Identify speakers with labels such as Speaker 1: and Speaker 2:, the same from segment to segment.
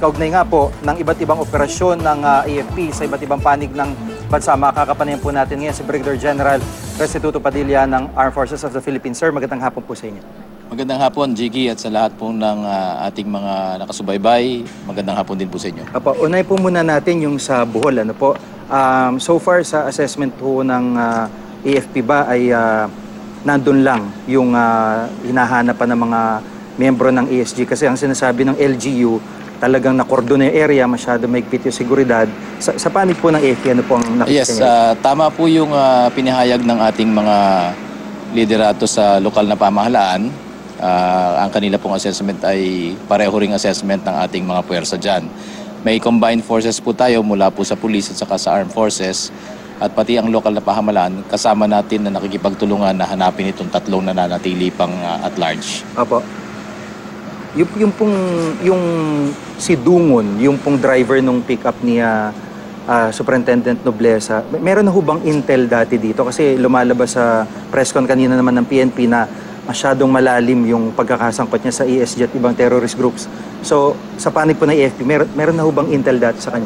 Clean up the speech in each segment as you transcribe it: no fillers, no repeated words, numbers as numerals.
Speaker 1: kaugnay nga po ng iba't ibang operasyon ng AFP sa iba't ibang panig ng bansa. Makakapanayan po natin ngayon si Brigadier General Restituto Padilla ng Armed Forces of the Philippines. Sir, magandang hapon po sa inyo. Magandang hapon, Jiggy, at sa lahat po ng ating mga nakasubaybay. Magandang hapon din po sa inyo. Apo, unay po muna natin yung sa Bohol. Ano po? So far sa assessment po ng AFP ba ay nandun lang yung hinahanap pa ng mga miyembro ng ESG, kasi ang sinasabi ng LGU talagang nakordon yung area, masyado maigpit yung seguridad. Sa panig po ng AFP, ano po ang nakikita
Speaker 2: niyo? Yes, tama po yung pinahayag ng ating mga liderato sa lokal na pamahalaan. Ang kanila pong assessment ay pareho ring assessment ng ating mga puwersa dyan. May combined forces po tayo mula po sa police at saka sa armed forces, at pati ang lokal na pamahalaan kasama natin na nakikipagtulungan na hanapin itong tatlong nananatili pang at large.
Speaker 1: Apo. Yung si Dungon, yung pong driver nung pick-up ni Superintendent Nobleza, meron na hubang intel dati dito? Kasi lumalabas sa press con kanina naman ng PNP na masyadong malalim yung pagkakasangkot niya sa ESG at ibang terrorist groups. So, sa panig po ng AFP, meron na hubang intel dati sa kanya?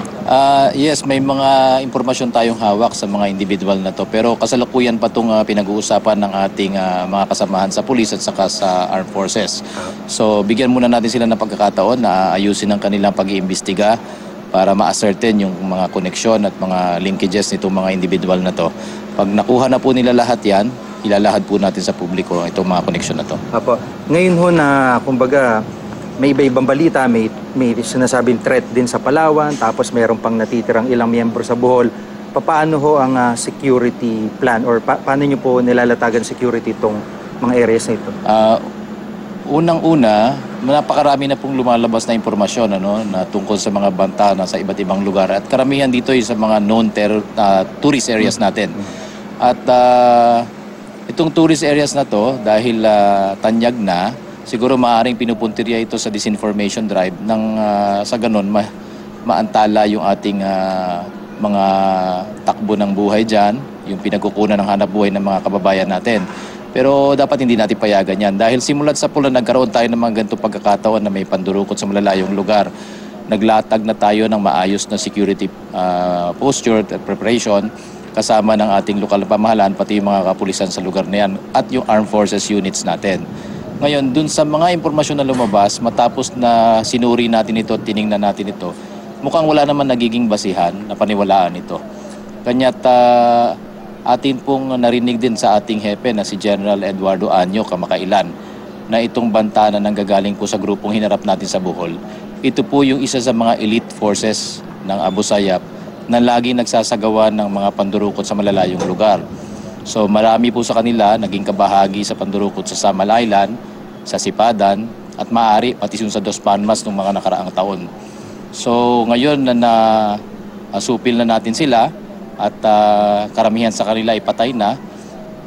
Speaker 2: Yes, may mga impormasyon tayong hawak sa mga individual na to. Pero kasalukuyan pa itong pinag-uusapan ng ating mga kasamahan sa police at saka sa armed forces. So, bigyan muna natin sila ng pagkakataon na ayusin ang kanilang pag-iimbestiga para ma-ascertain yung mga koneksyon at mga linkages nitong mga individual na to. Pag nakuha na po nila lahat yan, ilalahad po natin sa publiko itong mga koneksyon na to.
Speaker 1: Apo. Ngayon ho na, kumbaga, may iba-ibang balita, may sinasabing threat din sa Palawan, tapos mayroon pang natitirang ilang miyembro sa Bohol. Paano ho ang security plan, or paano nyo po nilalatagan security itong mga areas na ito?
Speaker 2: Unang-una, napakarami na pong lumalabas na impormasyon na tungkol sa mga banta na sa iba't ibang lugar. At karamihan dito ay sa mga known tourist areas natin. At itong tourist areas na to, dahil tanyag na, siguro maaaring pinupuntirya ito sa disinformation drive nang sa ganon maantala yung ating mga takbo ng buhay dyan, yung pinagkukunan ng hanap buhay ng mga kababayan natin. Pero dapat hindi natin payagan yan. Dahil simulat sa pula nagkaroon tayo ng mga ganitong pagkakataon na may pandurukot sa malalayong lugar. Naglatag na tayo ng maayos na security posture at preparation kasama ng ating lokal na pamahalaan, pati yung mga kapulisan sa lugar na yan at yung armed forces units natin. Ngayon, dun sa mga impormasyon na lumabas, matapos na sinuri natin ito at tiningnan natin ito, mukhang wala naman nagiging basihan na paniwalaan ito. Kanya't atin pong narinig din sa ating hepe na si General Eduardo Anyo kamakailan na itong banta na nanggagaling po sa grupong hinarap natin sa Bohol. Ito po yung isa sa mga elite forces ng Abu Sayyaf na lagi nagsasagawa ng mga pandurukot sa malalayong lugar. So marami po sa kanila naging kabahagi sa pandurukot sa Samal Island, sa Sipadan, at maaari pati yung sa Dos Palmas noong mga nakaraang taon. So ngayon na supil na natin sila at karamihan sa kanila ay patay na,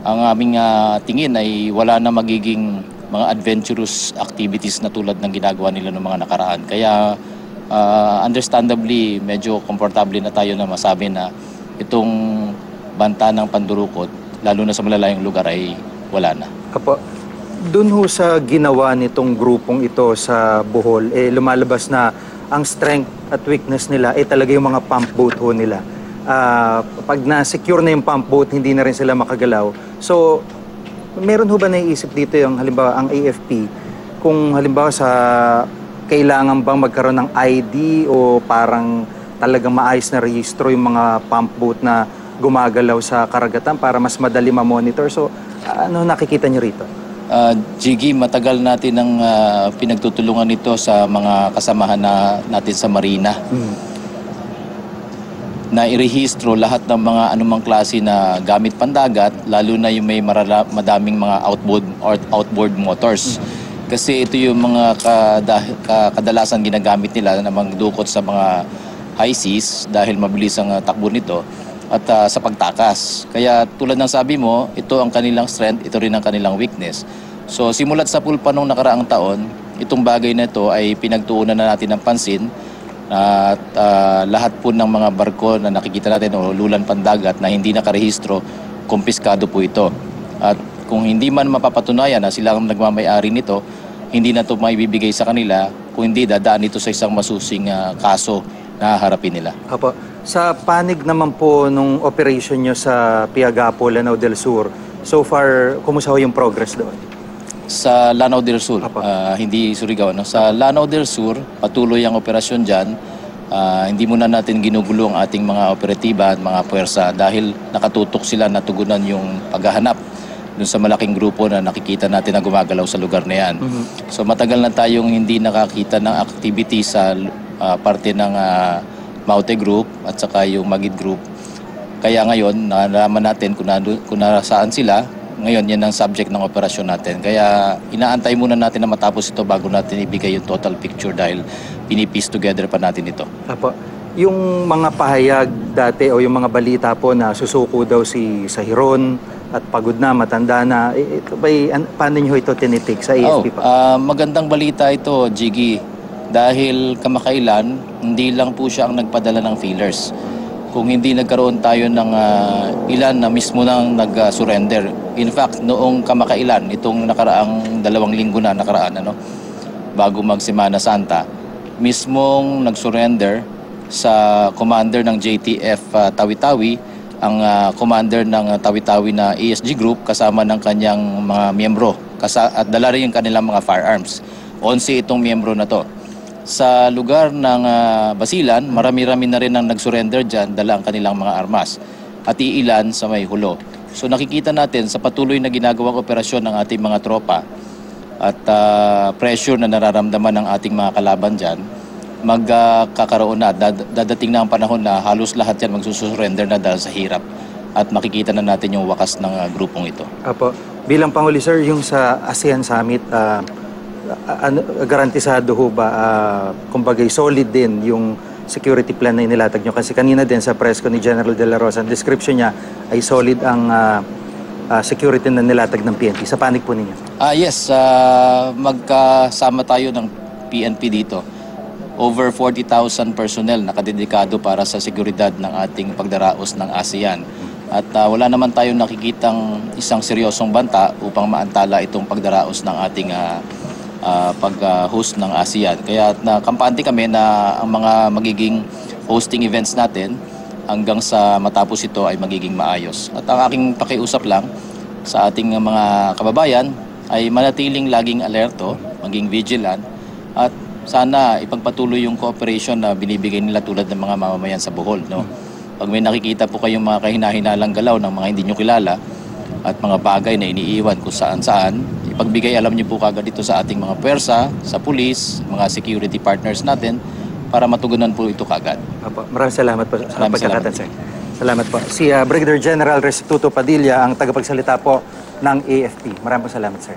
Speaker 2: ang aming tingin ay wala na magiging mga adventurous activities na tulad ng ginagawa nila noong mga nakaraan. Kaya understandably medyo komportable na tayo na masabi na itong banta ng pandurukot, lalo na sa malalayong lugar, ay wala na.
Speaker 1: Apo, dun ho sa ginawa nitong grupong ito sa Bohol, lumalabas na ang strength at weakness nila ay talaga yung mga pump boat ho nila. Pag na-secure na yung pump boat, hindi na rin sila makagalaw. So, meron ho ba naiisip dito yung halimbawa ang AFP, kung halimbawa sa kailangan bang magkaroon ng ID o parang talagang maayos na rehistro yung mga pump boat na gumagalaw sa karagatan para mas madali ma-monitor? So, ano nakikita nyo rito?
Speaker 2: Jiggy, matagal natin ang pinagtutulungan nito sa mga kasamahan natin sa Marina. Na irehistro lahat ng mga anumang klase na gamit pandagat, lalo na yung may madaming mga outboard motors. Kasi ito yung mga kadalasan ginagamit nila na magdukot sa mga high seas dahil mabilis ang takbo nito at sa pagtakas. Kaya tulad ng sabi mo, ito ang kanilang strength, ito rin ang kanilang weakness. So simulat sa pulpa nung nakaraang taon, itong bagay na ito ay pinagtuunan na natin ng pansin. At lahat po ng mga barko na nakikita natin o lulan pandagat na hindi nakarehistro, kumpiskado po ito. At kung hindi man mapapatunayan na sila ang nagmamay-ari nito, hindi na ito maibibigay sa kanila Kung hindi, dadaan ito sa isang masusing kaso na haharapin nila.
Speaker 1: Apo. Sa panig naman po nung operation nyo sa Piagapo, Lanao del Sur, so far, kumusta ho yung progress doon?
Speaker 2: Sa Lanao del Sur,
Speaker 1: Apo.
Speaker 2: hindi Surigao. No? Sa Lanao del Sur, patuloy ang operasyon dyan. Hindi muna natin ginugulo ang ating mga operatiba at mga puwersa dahil nakatutok sila na tugunan yung paghahanap dun sa malaking grupo na nakikita natin na gumagalaw sa lugar na yan. So matagal na tayong hindi nakakita ng activity sa parte ng Maute Group at saka yung Magid Group. Kaya ngayon, nalaman natin kung nasaan sila. Ngayon, yan ang subject ng operasyon natin. Kaya inaantay muna natin na matapos ito bago natin ibigay yung total picture dahil pinipiece together pa natin ito.
Speaker 1: Apo. Yung mga pahayag dati o yung mga balita po na susuko daw si Sahiron at pagod na, matanda na, ito paano nyo ito tinitik sa AFP pa?
Speaker 2: Magandang balita ito, Jiggy. Dahil kamakailan, hindi lang po siya ang nagpadala ng feelers. Kung hindi nagkaroon tayo ng ilan na mismo nang nag-surrender. In fact, noong kamakailan, itong nakaraang 2 linggo na nakaraan, bago mag-Semana Santa, mismong nag-surrender sa commander ng JTF Tawi-Tawi, ang commander ng Tawi-Tawi na ESG Group kasama ng kanyang mga miyembro at dala rin yung kanilang mga firearms. 11 itong miyembro na to. Sa lugar ng Basilan, marami-rami na rin ang nag-surrender dyan, dala ang kanilang mga armas at iilan sa may hulo. So nakikita natin sa patuloy na ginagawang operasyon ng ating mga tropa at pressure na nararamdaman ng ating mga kalaban dyan, magkakaroon na, dadating na ang panahon na halos lahat yan magsusurrender na dahil sa hirap at makikita na natin yung wakas ng grupong ito.
Speaker 1: Apo, bilang Pangulo Sir, yung sa ASEAN Summit, garantisado ho ba, kumbagay solid din yung security plan na inilatag nyo? Kasi kanina din sa press ko ni General De La Rosa, ang description niya ay solid ang security na nilatag ng PNP. Sa panig po ninyo?
Speaker 2: Yes, magkasama tayo ng PNP dito. Over 40,000 personnel nakadedikado para sa seguridad ng ating pagdaraos ng ASEAN. At wala naman tayong nakikitang isang seryosong banta upang maantala itong pagdaraos ng ating pag-host ng ASEAN. Kaya nakampante kami na ang mga magiging hosting events natin hanggang sa matapos ito ay magiging maayos. At ang aking pakiusap lang sa ating mga kababayan ay manatiling laging alerto, maging vigilant at sana ipagpatuloy yung cooperation na binibigay nila tulad ng mga mamamayan sa Bohol. Pag may nakikita po kayong mga kahina-hinalang galaw ng mga hindi nyo kilala at mga bagay na iniiwan kung saan-saan, ipagbigay alam nyo po kagad dito sa ating mga puwersa, sa pulis, mga security partners natin para matugunan po ito kagad.
Speaker 1: Apo, maraming salamat po sa pagkakataon, sir.
Speaker 2: Salamat.
Speaker 1: Salamat po. Si Brigadier General Restituto Padilla, ang tagapagsalita po ng AFP. Maraming salamat, sir.